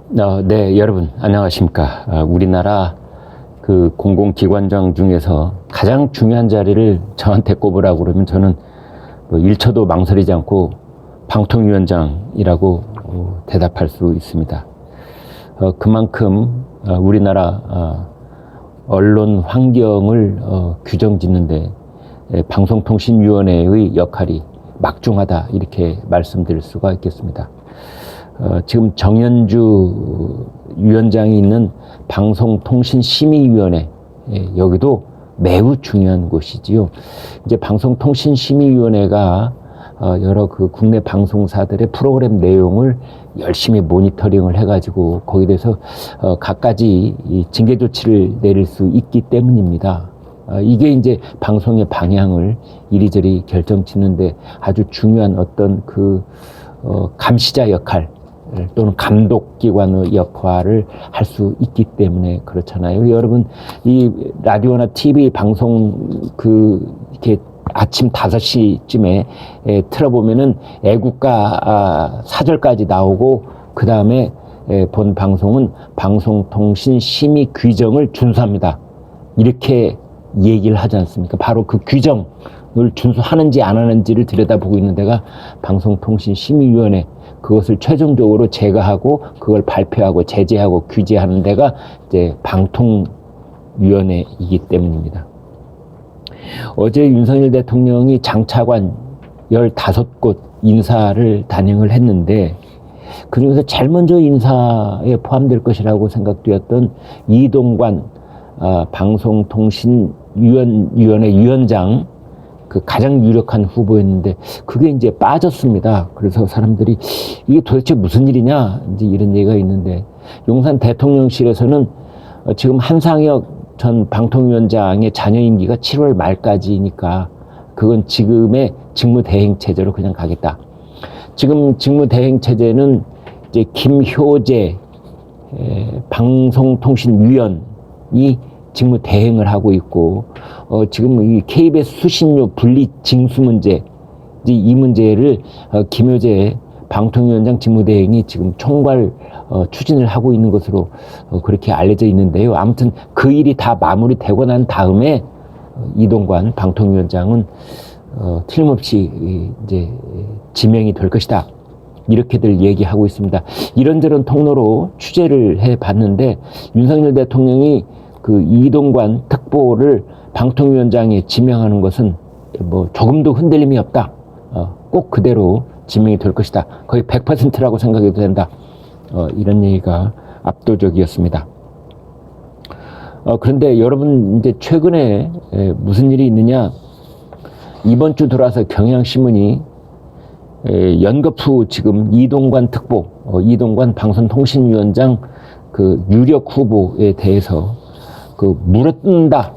네, 여러분 안녕하십니까. 우리나라 그 공공기관장 중에서 가장 중요한 자리를 저한테 꼽으라고 그러면 저는 뭐 1초도 망설이지 않고 방통위원장이라고 대답할 수 있습니다. 그만큼 우리나라 언론 환경을 규정짓는데 방송통신위원회의 역할이 막중하다, 이렇게 말씀드릴 수가 있겠습니다. 지금 정연주 위원장이 있는 방송통신심의위원회, 여기도 매우 중요한 곳이지요. 이제 방송통신심의위원회가 여러 그 국내 방송사들의 프로그램 내용을 열심히 모니터링을 해가지고 거기에 대해서 갖가지 징계 조치를 내릴 수 있기 때문입니다. 이게 이제 방송의 방향을 이리저리 결정짓는데 아주 중요한 어떤 그 감시자 역할 또는 감독기관의 역할을 할 수 있기 때문에 그렇잖아요. 여러분, 이 라디오나 TV 방송 이렇게 아침 5시쯤에 틀어보면은 애국가 사절까지 나오고, 그 다음에 본 방송은 방송통신 심의 규정을 준수합니다, 이렇게 얘기를 하지 않습니까? 바로 그 규정을 준수하는지 안 하는지를 들여다보고 있는 데가 방송통신심의위원회, 그것을 최종적으로 제거하고 그걸 발표하고 제재하고 규제하는 데가 이제 방통위원회이기 때문입니다. 어제 윤석열 대통령이 장차관 15곳 인사를 단행을 했는데, 그중에서 제일 먼저 인사에 포함될 것이라고 생각되었던 이동관 방송통신위원회 위원장, 그 가장 유력한 후보였는데 그게 이제 빠졌습니다. 그래서 사람들이 이게 도대체 무슨 일이냐, 이제 이런 얘기가 있는데, 용산 대통령실에서는 지금 한상혁 전 방통위원장의 잔여 임기가 7월 말까지니까 그건 지금의 직무대행 체제로 그냥 가겠다. 지금 직무대행 체제는 이제 김효재 방송통신위원이 직무 대행을 하고 있고, 지금 이 KBS 수신료 분리 징수 문제, 이 문제를 김효재 방통위원장 직무대행이 지금 총괄 추진을 하고 있는 것으로 그렇게 알려져 있는데요. 아무튼 그 일이 다 마무리되고 난 다음에 이동관 방통위원장은 틀림없이 이제 지명이 될 것이다, 이렇게들 얘기하고 있습니다. 이런저런 통로로 취재를 해봤는데 윤석열 대통령이 그 이동관 특보를 방통위원장에 지명하는 것은 뭐 조금도 흔들림이 없다, 꼭 그대로 지명이 될 것이다, 거의 100%라고 생각해도 된다, 이런 얘기가 압도적이었습니다. 그런데 여러분, 이제 최근에 무슨 일이 있느냐, 이번 주 들어와서 경향신문이 연거푸 지금 이동관 특보, 이동관 방송통신위원장 그 유력 후보에 대해서 그 물어뜯는다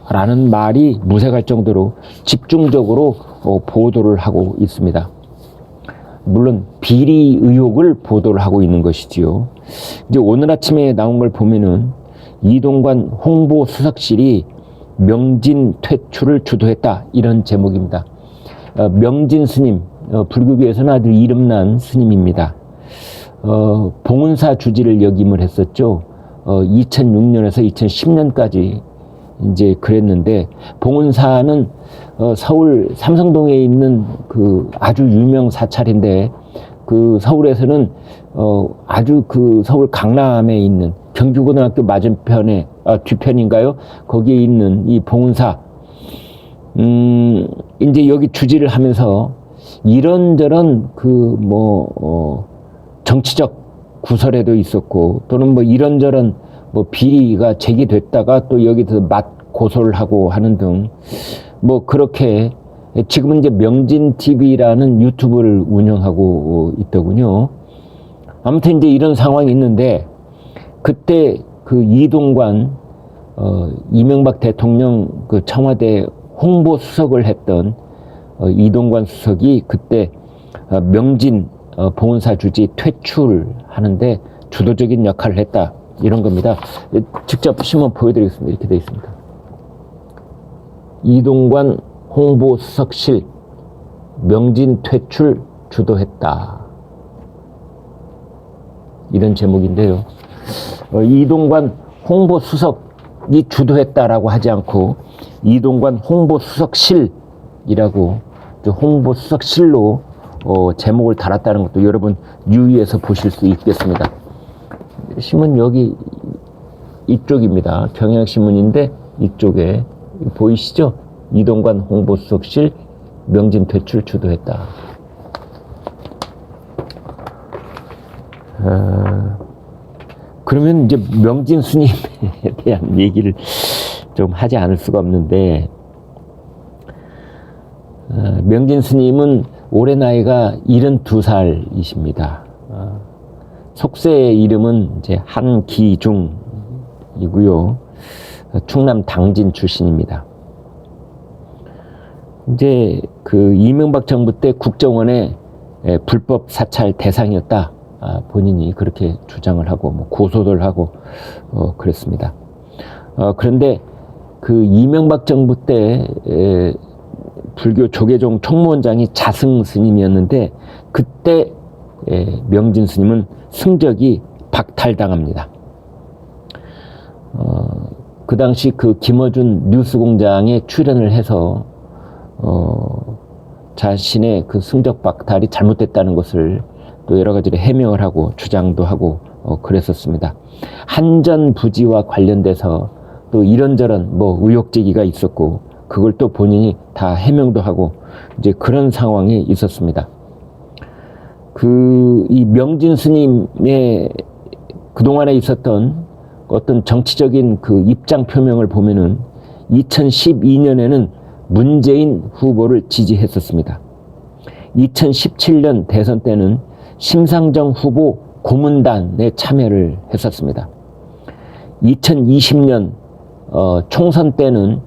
라는 말이 무색할 정도로 집중적으로 보도를 하고 있습니다. 물론 비리 의혹을 보도를 하고 있는 것이지요. 이제 오늘 아침에 나온 걸 보면은 이동관 홍보수석실이 명진 퇴출을 주도했다, 이런 제목입니다. 명진 스님, 불교계에서는 아주 이름난 스님입니다. 봉은사 주지를 역임을 했었죠. 2006년에서 2010년까지 이제 그랬는데, 봉은사는 서울 삼성동에 있는 그 아주 유명 사찰인데, 그 서울에서는 아주 그 서울 강남에 있는 경주고등학교 맞은편에 뒤편인가요? 거기에 있는 이 봉은사, 이제 여기 주지를 하면서 이런저런 정치적 구설에도 있었고, 또는 뭐 이런저런 뭐 비리가 제기됐다가 또 여기서 맞고소를 하고 하는 등, 뭐 그렇게 지금은 이제 명진TV라는 유튜브를 운영하고 있더군요. 아무튼 이제 이런 상황이 있는데, 그때 그 이동관 이명박 대통령 그 청와대 홍보수석을 했던 이동관 수석이 그때 명진 봉은사 주지 퇴출하는데 주도적인 역할을 했다, 이런 겁니다. 직접 신문 보여드리겠습니다. 이렇게 되어 있습니다. 이동관 홍보수석실 명진 퇴출 주도했다. 이런 제목인데요. 이동관 홍보수석이 주도했다라고 하지 않고 이동관 홍보수석실이라고 홍보수석실로 제목을 달았다는 것도 여러분 유의해서 보실 수 있겠습니다. 신문 여기 이쪽입니다. 경향신문인데 이쪽에 보이시죠? 이동관 홍보수석실 명진 퇴출 주도했다. 그러면 이제 명진 스님에 대한 얘기를 좀 하지 않을 수가 없는데, 명진 스님은 올해 나이가 72살이십니다. 속세의 이름은 이제 한기중이고요. 충남 당진 출신입니다. 이제 그 이명박 정부 때 국정원의 불법 사찰 대상이었다. 본인이 그렇게 주장을 하고 뭐 고소를 하고 그랬습니다. 그런데 그 이명박 정부 때 불교 조계종 총무원장이 자승 스님이었는데 그때 명진 스님은 승적이 박탈당합니다. 그 당시 그 김어준 뉴스공장에 출연을 해서 자신의 그 승적 박탈이 잘못됐다는 것을 또 여러 가지로 해명을 하고 주장도 하고 그랬었습니다. 한전 부지와 관련돼서 또 이런저런 뭐 의혹 제기가 있었고 그걸 또 본인이 다 해명도 하고 이제 그런 상황이 있었습니다. 이 명진 스님의 그동안에 있었던 어떤 정치적인 그 입장 표명을 보면은 2012년에는 문재인 후보를 지지했었습니다. 2017년 대선 때는 심상정 후보 고문단에 참여를 했었습니다. 2020년 총선 때는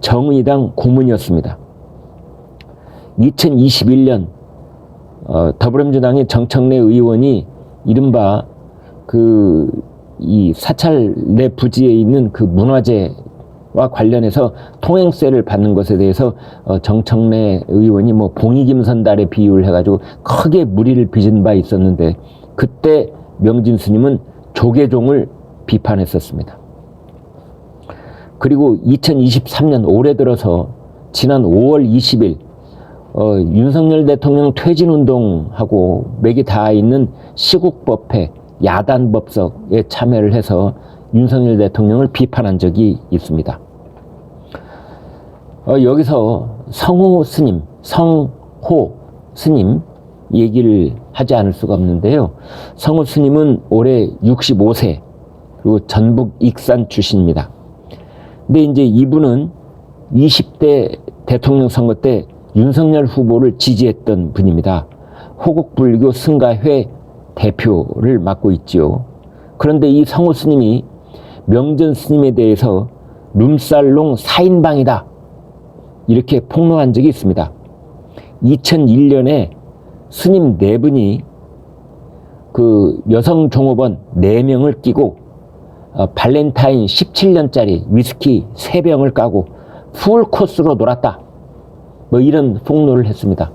정의당 고문이었습니다. 2021년 더불어민주당의 정청래 의원이 이른바 이 사찰 내 부지에 있는 그 문화재와 관련해서 통행세를 받는 것에 대해서 정청래 의원이 뭐 봉이김선달에 비유를 해가지고 크게 물의를 빚은 바 있었는데 그때 명진 스님은 조계종을 비판했었습니다. 그리고 2023년 올해 들어서 지난 5월 20일 윤석열 대통령 퇴진운동하고 맥이 닿아 있는 시국법회 야단법석에 참여를 해서 윤석열 대통령을 비판한 적이 있습니다. 여기서 성호 스님 얘기를 하지 않을 수가 없는데요. 성호 스님은 올해 65세 그리고 전북 익산 출신입니다. 근데 이제 이분은 20대 대통령 선거 때 윤석열 후보를 지지했던 분입니다. 호국불교 승가회 대표를 맡고 있지요. 그런데 이 성호 스님이 명진 스님에 대해서 룸살롱 4인방이다 이렇게 폭로한 적이 있습니다. 2001년에 스님 4분이 그 여성 종업원 4명을 끼고 발렌타인 17년짜리 위스키 3병을 까고 풀코스로 놀았다. 뭐 이런 폭로를 했습니다.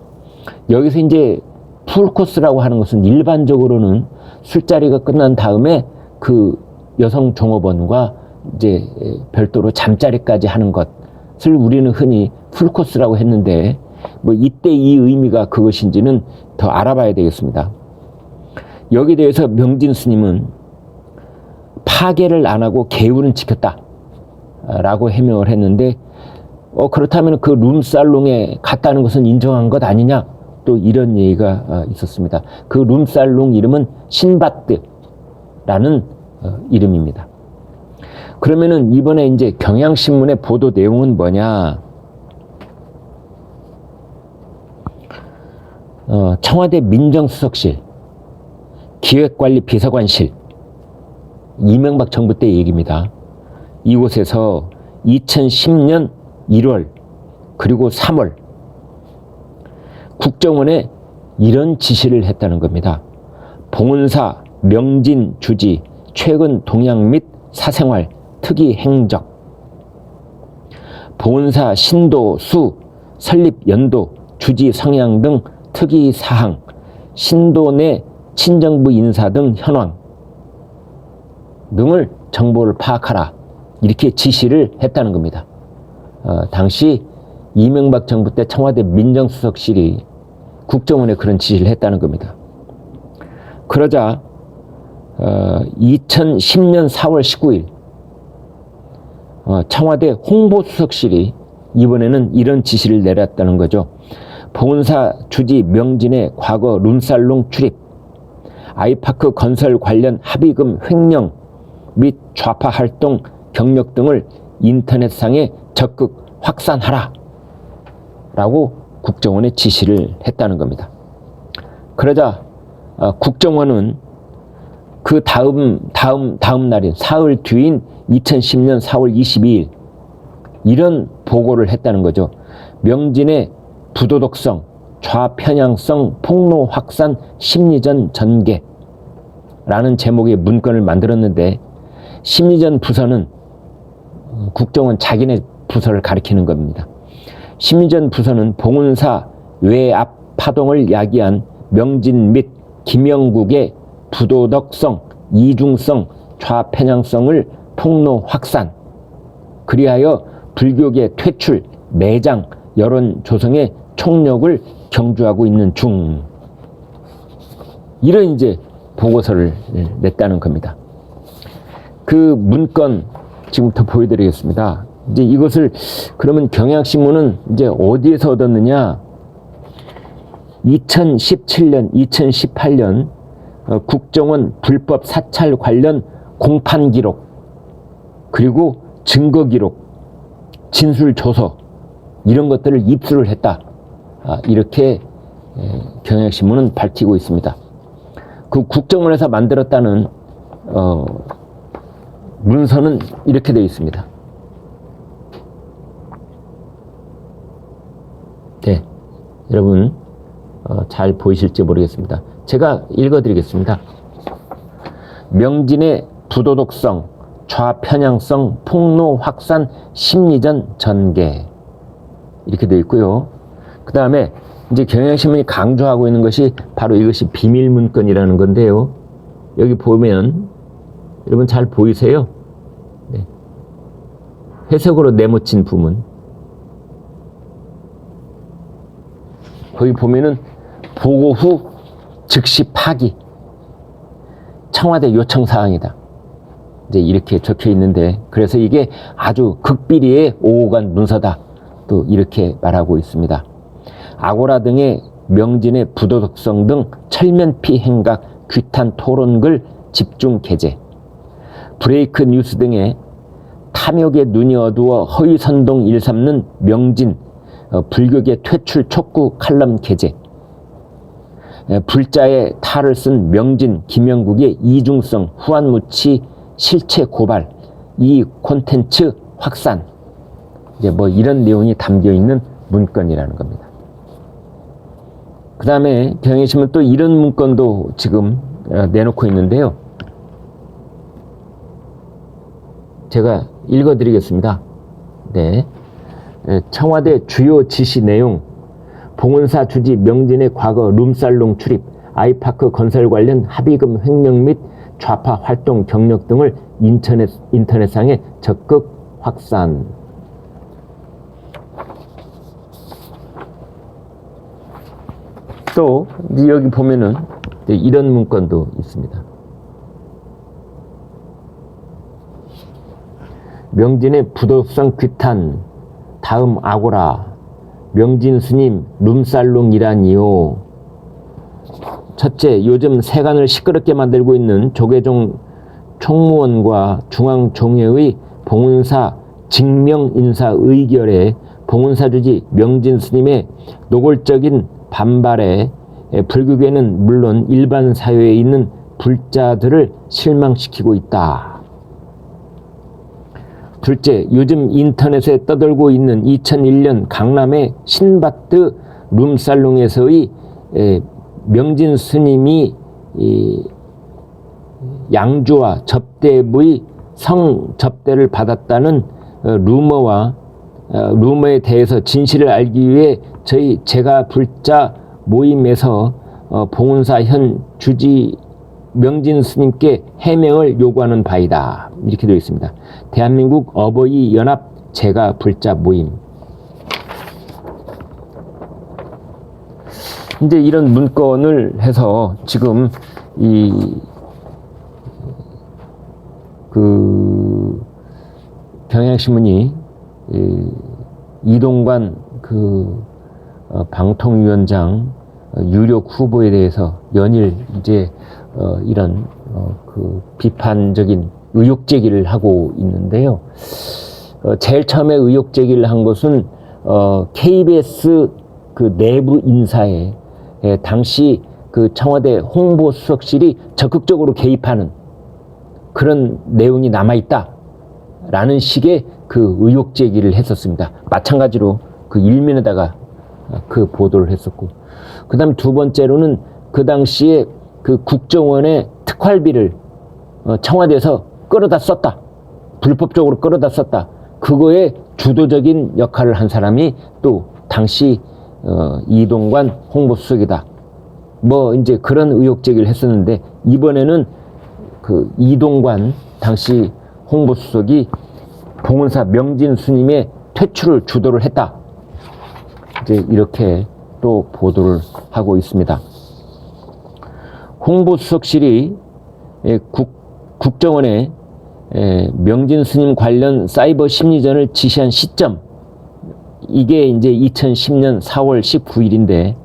여기서 이제 풀코스라고 하는 것은 일반적으로는 술자리가 끝난 다음에 그 여성 종업원과 이제 별도로 잠자리까지 하는 것을 우리는 흔히 풀코스라고 했는데 뭐 이때 이 의미가 그것인지는 더 알아봐야 되겠습니다. 여기에 대해서 명진 스님은 파괴를 안 하고 계율은 지켰다 라고 해명을 했는데 그렇다면 그 룸살롱에 갔다는 것은 인정한 것 아니냐 또 이런 얘기가 있었습니다. 그 룸살롱 이름은 신바트라는 이름입니다. 그러면은 이번에 이제 경향신문의 보도 내용은 뭐냐? 청와대 민정수석실, 기획관리비서관실, 이명박 정부 때 얘기입니다. 이곳에서 2010년 1월 그리고 3월 국정원에 이런 지시를 했다는 겁니다. 봉은사 명진 주지 최근 동향 및 사생활 특이 행적, 봉은사 신도 수 설립 연도 주지 성향 등 특이 사항, 신도 내 친정부 인사 등 현황 등을 정보를 파악하라 이렇게 지시를 했다는 겁니다. 당시 이명박 정부 때 청와대 민정수석실이 국정원에 그런 지시를 했다는 겁니다. 그러자 2010년 4월 19일 청와대 홍보수석실이 이번에는 이런 지시를 내렸다는 거죠. 봉은사 주지 명진의 과거 룸살롱 출입, 아이파크 건설 관련 합의금 횡령 및 좌파 활동 경력 등을 인터넷상에 적극 확산하라 라고 국정원에 지시를 했다는 겁니다. 그러자 국정원은 그 다음 날인 사흘 뒤인 2010년 4월 22일 이런 보고를 했다는 거죠. 명진의 부도덕성, 좌편향성 폭로 확산 심리전 전개라는 제목의 문건을 만들었는데 심리전 부서는 국정원 자기네 부서를 가리키는 겁니다. 심리전 부서는 봉은사 외압 파동을 야기한 명진 및 김영국의 부도덕성, 이중성, 좌편향성을 폭로 확산, 그리하여 불교계 퇴출, 매장, 여론 조성의 총력을 경주하고 있는 중. 이런 이제 보고서를 냈다는 겁니다. 그 문건 지금부터 보여드리겠습니다. 이제 이것을 그러면 경향신문은 이제 어디에서 얻었느냐? 2017년, 2018년 국정원 불법 사찰 관련 공판 기록, 그리고 증거 기록, 진술 조서 이런 것들을 입수를 했다. 이렇게 경향신문은 밝히고 있습니다. 그 국정원에서 만들었다는 문서는 이렇게 되어 있습니다. 네, 여러분 잘 보이실지 모르겠습니다. 제가 읽어드리겠습니다. 명진의 부도덕성, 좌편향성, 폭로 확산, 심리전 전개 이렇게 되어 있고요. 그 다음에 이제 경향신문이 강조하고 있는 것이 바로 이것이 비밀 문건이라는 건데요. 여기 보면 여러분 잘 보이세요? 네. 회색으로 네모친 부분. 거기 보면은 보고 후 즉시 파기, 청와대 요청 사항이다. 이제 이렇게 적혀 있는데, 그래서 이게 아주 극비리의 오호간 문서다. 또 이렇게 말하고 있습니다. 아고라 등의 명진의 부도덕성 등 철면피 행각, 규탄 토론글 집중 게재, 브레이크 뉴스 등의 탐욕에 눈이 어두워 허위 선동 일삼는 명진, 불교계 퇴출 촉구 칼럼 게재, 불자의 탈을 쓴 명진, 김영국의 이중성, 후한무치 실체 고발, 이 콘텐츠 확산, 이제 뭐 이런 내용이 담겨 있는 문건이라는 겁니다. 그 다음에 경향신문 또 이런 문건도 지금 내놓고 있는데요. 제가 읽어드리겠습니다. 네. 청와대 주요 지시 내용, 봉은사 주지 명진의 과거 룸살롱 출입, 아이파크 건설 관련 합의금 횡령 및 좌파 활동 경력 등을 인터넷상에 적극 확산. 또 여기 보면은 이런 문건도 있습니다. 명진의 부도덕성 규탄, 다음 아고라, 명진 스님 룸살롱이라니요. 첫째, 요즘 세간을 시끄럽게 만들고 있는 조계종 총무원과 중앙종회의 봉은사 직명인사 의결에 봉은사 주지 명진 스님의 노골적인 반발에 불교계는 물론 일반 사회에 있는 불자들을 실망시키고 있다. 둘째, 요즘 인터넷에 떠돌고 있는 2001년 강남의 신바트 룸살롱에서의 명진 스님이 양주와 접대부의 성접대를 받았다는 루머에 대해서 진실을 알기 위해 제가 불자 모임에서 봉은사 현 주지 명진 스님께 해명을 요구하는 바이다. 이렇게 되어 있습니다. 대한민국 어버이 연합 제가 불자 모임. 이제 이런 문건을 해서 지금 경향신문이 이동관 방통위원장 유력 후보에 대해서 연일 이제 이런 비판적인 의혹 제기를 하고 있는데요. 제일 처음에 의혹 제기를 한 것은 KBS 내부 인사에 당시 청와대 홍보수석실이 적극적으로 개입하는 그런 내용이 남아있다라는 식의 의혹 제기를 했었습니다. 마찬가지로 일면에다가 보도를 했었고, 그 다음 두 번째로는 그 당시에 국정원의 특활비를 청와대에서 끌어다 썼다. 불법적으로 끌어다 썼다. 그거에 주도적인 역할을 한 사람이 또 당시 이동관 홍보수석이다. 이제 그런 의혹 제기를 했었는데, 이번에는 이동관 당시 홍보수석이 봉은사 명진 스님의 퇴출을 주도를 했다. 이제 이렇게 또 보도를 하고 있습니다. 홍보수석실이 국정원에 명진 스님 관련 사이버 심리전을 지시한 시점, 이게 이제 2010년 4월 19일인데,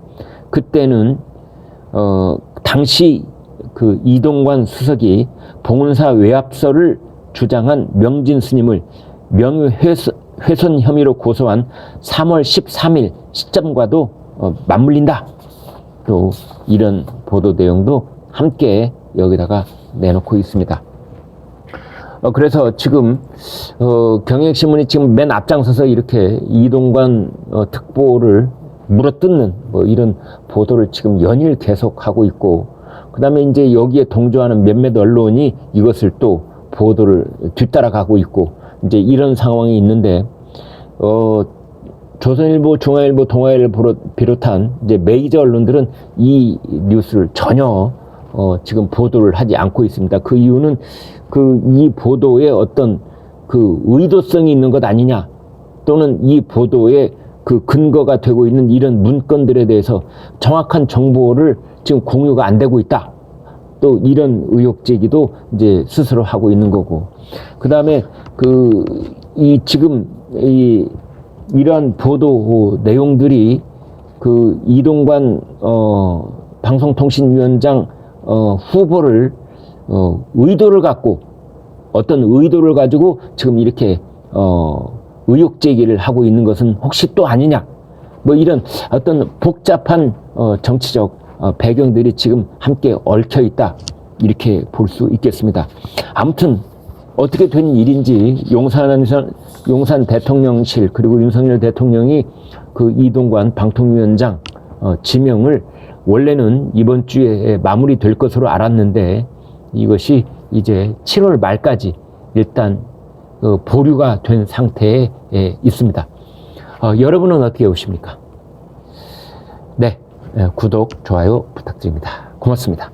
그때는 당시 이동관 수석이 봉은사 외압설을 주장한 명진 스님을 명예훼손 혐의로 고소한 3월 13일 시점과도 맞물린다. 또 이런 보도 내용도 함께 여기다가 내놓고 있습니다. 그래서 지금 경향신문이 지금 맨 앞장서서 이렇게 이동관 특보를 물어뜯는 이런 보도를 지금 연일 계속하고 있고, 그 다음에 이제 여기에 동조하는 몇몇 언론이 이것을 또 보도를 뒤따라가고 있고, 이제 이런 상황이 있는데, 조선일보, 중앙일보, 동아일보를 비롯한 이제 메이저 언론들은 이 뉴스를 전혀 지금 보도를 하지 않고 있습니다. 그 이유는 이 보도에 어떤 의도성이 있는 것 아니냐, 또는 이 보도에 근거가 되고 있는 이런 문건들에 대해서 정확한 정보를 지금 공유가 안 되고 있다. 또 이런 의혹 제기도 이제 스스로 하고 있는 거고, 그 다음에 지금 이러한 보도 내용들이 이동관 방송통신위원장 후보를 의도를 갖고, 어떤 의도를 가지고 지금 이렇게 의혹 제기를 하고 있는 것은 혹시 또 아니냐, 이런 어떤 복잡한 정치적 배경들이 지금 함께 얽혀 있다, 이렇게 볼 수 있겠습니다. 아무튼 어떻게 된 일인지 용산 대통령실 그리고 윤석열 대통령이 이동관 방통위원장 지명을 원래는 이번 주에 마무리될 것으로 알았는데, 이것이 이제 7월 말까지 일단 보류가 된 상태에 있습니다. 여러분은 어떻게 보십니까? 네, 구독, 좋아요 부탁드립니다. 고맙습니다.